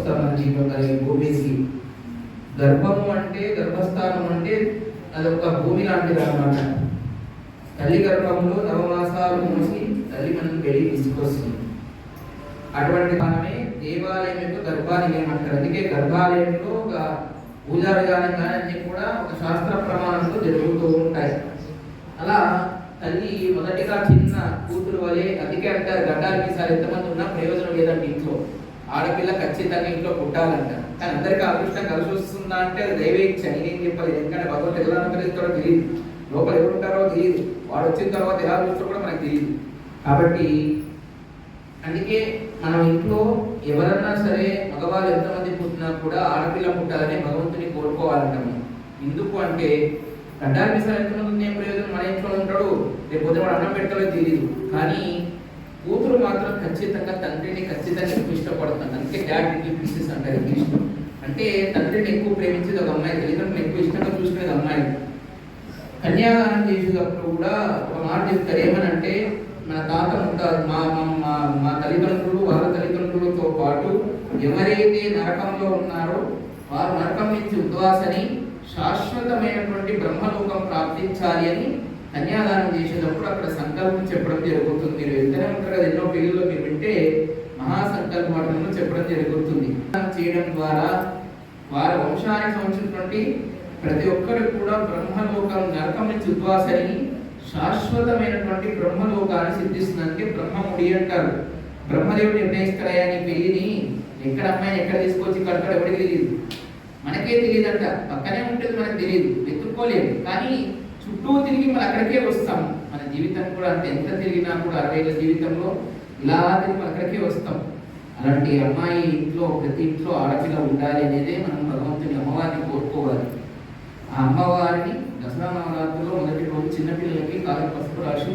వస్తాం మన జీవితంలో భూమికి. గర్భము అంటే గర్భస్థానం అంటే అదొక భూమి లాంటిది అన్నమాట. తల్లి గర్భంలో నవమాసాలు మూసి తల్లి మనం వెళ్ళి తీసుకొస్తుంది. అటువంటి మనమే దేవాలయం యొక్క గర్భాలయం అంటారు. అందుకే గర్భాలయంలో ఒక పూజా విధానం కానీ అన్ని కూడా ఒక శాస్త్ర ప్రమాణంతో జరుగుతూ ఉంటాయి. అలా తల్లి మొదటిగా చిన్న కూతురు వలె, అందుకే అంటారు గడ్డాలు మీసాలు ఎంతమంది ఉన్నా ప్రయోజనం లేదంటే ఇంట్లో ఆడపిల్ల ఖచ్చితంగా ఇంట్లో పుట్టాలంటారు. కానీ అందరికీ అదృష్టం కలిసి వస్తుందా అంటే అది దైవ ఇచ్చ. నేనేం చెప్పలేదు, ఎందుకంటే భగవంతుడు ఎలా అనుగ్రహిస్తాడో తెలియదు, లోపల ఎవరు ఉంటారో తెలియదు, వాడు వచ్చిన తర్వాత ఎలా చూస్తారో కూడా మనకు తెలియదు. కాబట్టి అందుకే మనం ఇంట్లో ఎవరన్నా సరే మగవాళ్ళు ఎంతమంది పుట్టినా కూడా ఆడపిల్ల పుట్టాలని భగవంతుని కోరుకోవాలంటాము. ఎందుకు అంటే గడ్డాలు మీసాలు ఎంతమంది ఏం ప్రయోజనం, మన ఇంట్లో ఉంటాడు, రేపు పొద్దున వాడు అన్నం పెడతాడో తెలియదు. కానీ కూతురు మాత్రం ఖచ్చితంగా తండ్రిని ఖచ్చితంగా ఎక్కువ ఇష్టపడుతుంది. అందుకే డాడ్ లిటిల్ ప్రిన్సెస్ అంటారు ఇంగ్లీష్. అంటే తండ్రిని ఎక్కువ ప్రేమించేది ఒక అమ్మాయి, తల్లిదండ్రులు ఎక్కువ ఇష్టంగా చూసుకునేది అమ్మాయి. కన్యాదానం చేసేటప్పుడు కూడా ఒక మాట చెప్తారు, ఏమనంటే మన తాత ఉంటారు, మా తల్లిదండ్రులు వాళ్ళ తల్లిదండ్రులతో పాటు ఎవరైతే నరకంలో ఉన్నారో వారు నరకం నుంచి ఉద్వాసని శాశ్వతమైనటువంటి బ్రహ్మలోకం ప్రాప్తించాలి అని కన్యాదానం చేసేటప్పుడు అక్కడ సంకల్పం చెప్పడం జరుగుతుంది. మీరు వెళ్తూనే ఉంటారు కదా, ఎన్నో పెళ్లిలో మీరు వింటే మహాసంకల్పంలో చెప్పడం జరుగుతుంది. చేయడం ద్వారా వారి వంశానికి సంబంధించినటువంటి ప్రతి ఒక్కరు కూడా బ్రహ్మలోకం నరకం నుంచి ఉద్వాసని శాశ్వతమైనటువంటి బ్రహ్మలోకాన్ని సిద్ధిస్తుందంటే బ్రహ్మముడి అంటారు. బ్రహ్మదేవుడు నిర్ణయిస్తాడయా నీ పెళ్లిని, ఎక్కడ అమ్మాయిని ఎక్కడ తీసుకొచ్చి కడతాడు ఎవరికి తెలియదు, మనకే తెలియదంట. పక్కనే ఉంటుంది మనకు తెలియదు, వెతుక్కోలేదు. కానీ చుట్టూ తిరిగి మనం అక్కడికే వస్తాం. మన జీవితం కూడా అంతే, ఎంత తిరిగినా కూడా 60 ఏళ్ళ జీవితంలో ఇలా తిరిగి మనం అక్కడికే వస్తాం. అలాంటి అమ్మాయి ఇంట్లో ప్రతి ఇంట్లో ఆడపిల్ల ఉండాలి అనేదే మనం భగవంతుని అమ్మవారిని కోరుకోవాలి. ఆ అమ్మవారిని దసరా నవరాత్రుల్లో మొదటి రోజు చిన్నపిల్లలకి కాళ్ళకి పసుపు రాసి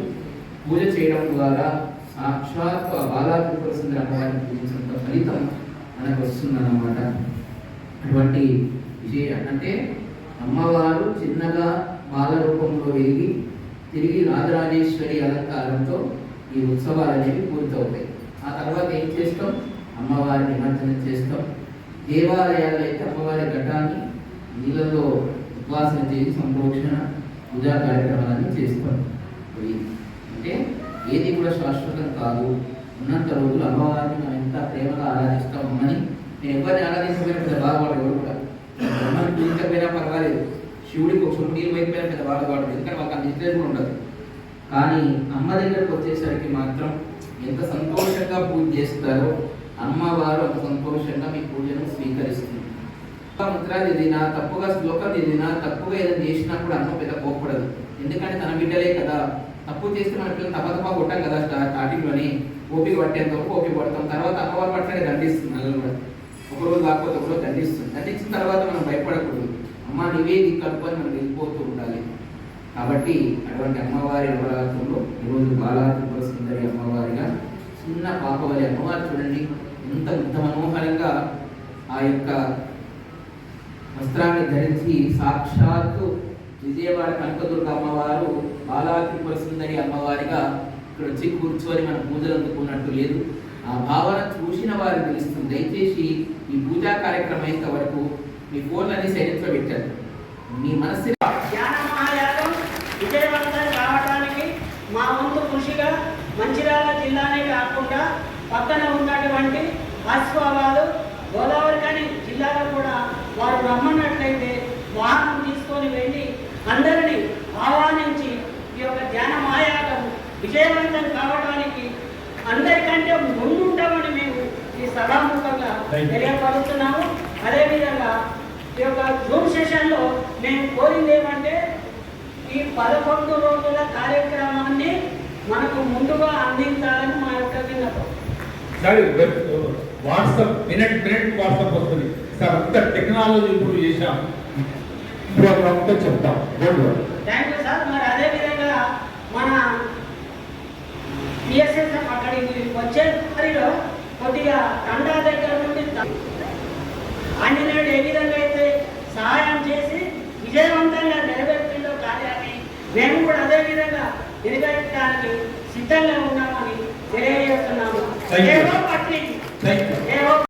పూజ చేయడం ద్వారా సాక్షాత్ బాలా త్రిపుర సుందరి అమ్మవారిని పూజించినంత ఫలితం మనకు వస్తుందన్నమాట. అటువంటి విజయం అంటే అమ్మవారు చిన్నగా బాల రూపంలో వెలిగి తిరిగి రాజరాజేశ్వరి అలంకారంతో ఈ ఉత్సవాలు అనేవి పూర్తవుతాయి. ఆ తర్వాత ఏం చేస్తాం, అమ్మవారి నిమజ్జనం చేస్తాం. దేవాలయాల్లో అయితే అమ్మవారి ఘటాన్ని నీళ్ళలో ఉపాసన చేసి సంప్రోక్షణ పూజా కార్యక్రమాలన్నీ చేస్తాం. అంటే ఏది కూడా శాశ్వతం కాదు. ఉన్నంత రోజులు అమ్మవారిని మనం ఎంత ప్రేమగా ఆరాధిస్తామని, నేను ఎవరిని ఆరాధించకపోయినా పెద్ద బాధపడదు, ఎవరు కూడా బ్రహ్మని పూజించకపోయినా పర్వాలేదు, శివుడికి ఒక నీళ్ళు వైపుపోయినా పెద్ద బాధపడదు, ఎందుకంటే వాళ్ళకి అంత ఇష్టం కూడా ఉండదు. కానీ అమ్మ దగ్గరకు వచ్చేసరికి మాత్రం ఎంత సంతోషంగా పూజ చేస్తారో అమ్మవారు అంత సంతోషంగా మీ పూజను స్వీకరిస్తుంది. మంత్రాలు ఇది నా తప్పుగా శ్లోకం ఇది నా తప్పుగా ఏదైనా చేసినా కూడా అమ్మ పెద్ద కోపడదు. ఎందుకంటే తన బిడ్డలే కదా, తప్పు చేస్తే మన పిల్లలు తప్ప కొట్టాం కదా స్టార్టింగ్లోని, ఓపిక పట్టేంత వరకు ఓపిక పడతాం. తర్వాత అమ్మవారు పట్టనే దండిస్తుంది, నల్లలు కూడా ఒకరోజు కాకపోతే ఒకరోజు దండిస్తుంది. దండించిన తర్వాత మనం భయపడకూడదు, అమ్మ నీవే దిక్కు అని మనం వెళ్ళిపోతూ ఉండాలి. కాబట్టి అటువంటి అమ్మవారి నవరాత్రుల్లో ఈరోజు బాలా త్రిపుర సుందరి అమ్మవారిగా చిన్న పాపవలి అమ్మవారు చూడండి ఎంత మనోహరంగా ఆ యొక్క వస్త్రాన్ని ధరించి సాక్షాత్తు విజయవాడ కనకదుర్గ అమ్మవారు బాలా త్రిపుర సుందరి అమ్మవారిగా ఇక్కడ వచ్చి కూర్చొని మన పూజలు అందుకున్నట్టు లేదు. ఆ భావన చూసిన వారు తెలుస్తుంది. దయచేసి ఈ పూజా కార్యక్రమం అయ్యేంత వరకు మీ ఫోన్లన్నీ సైలెంట్లో పెట్టారు. మీ మనస్సు విజయవంతం కావడానికి మా వంతు కృషిగా మంచిర్యాల జిల్లానే కాకుండా పక్కన ఉన్నటువంటి ఆసిఫాబాద్ గోదావరిఖని జిల్లాలో కూడా వారు రమ్మన్నట్లయితే వాహనం తీసుకొని వెళ్ళి అందరినీ ఆహ్వానించి ఈ యొక్క ధ్యాన మాయాగం విజయవంతం కావడానికి అందరికంటే ముందుంటామని మేము ఈ సభాముఖంగా తెలియపరుస్తున్నాము. అదేవిధంగా ఈ యొక్క జూమ్ సెషన్లో మేము కోరింది ఏమంటే ఈ 11 రోజుల కార్యక్రమాన్ని మనకు ముందుగా అందించాలని మా యొక్క విన్నపం. వాట్సాప్ మినిట్ వాట్సాప్ వస్తుంది సార్, అంత టెక్నాలజీ ఇప్పుడు చేశాం, ప్రోగ్రామ్తో చెప్తాం. Thank you sir. మరి అదేవిధంగా మన పిఎస్ఎస్ఎఫ్ అక్కడికి వచ్చే దారిలో కొద్దిగా తండా దగ్గర నుండి ఆంజనేయుడు ఏ విధంగా అయితే సహాయం చేసి విజయవంతంగా నెరవేర్చిందో కార్యాన్ని మేము కూడా అదే విధంగా నెరవేర్చడానికి సిద్ధంగా ఉన్నామని తెలియజేస్తున్నాము.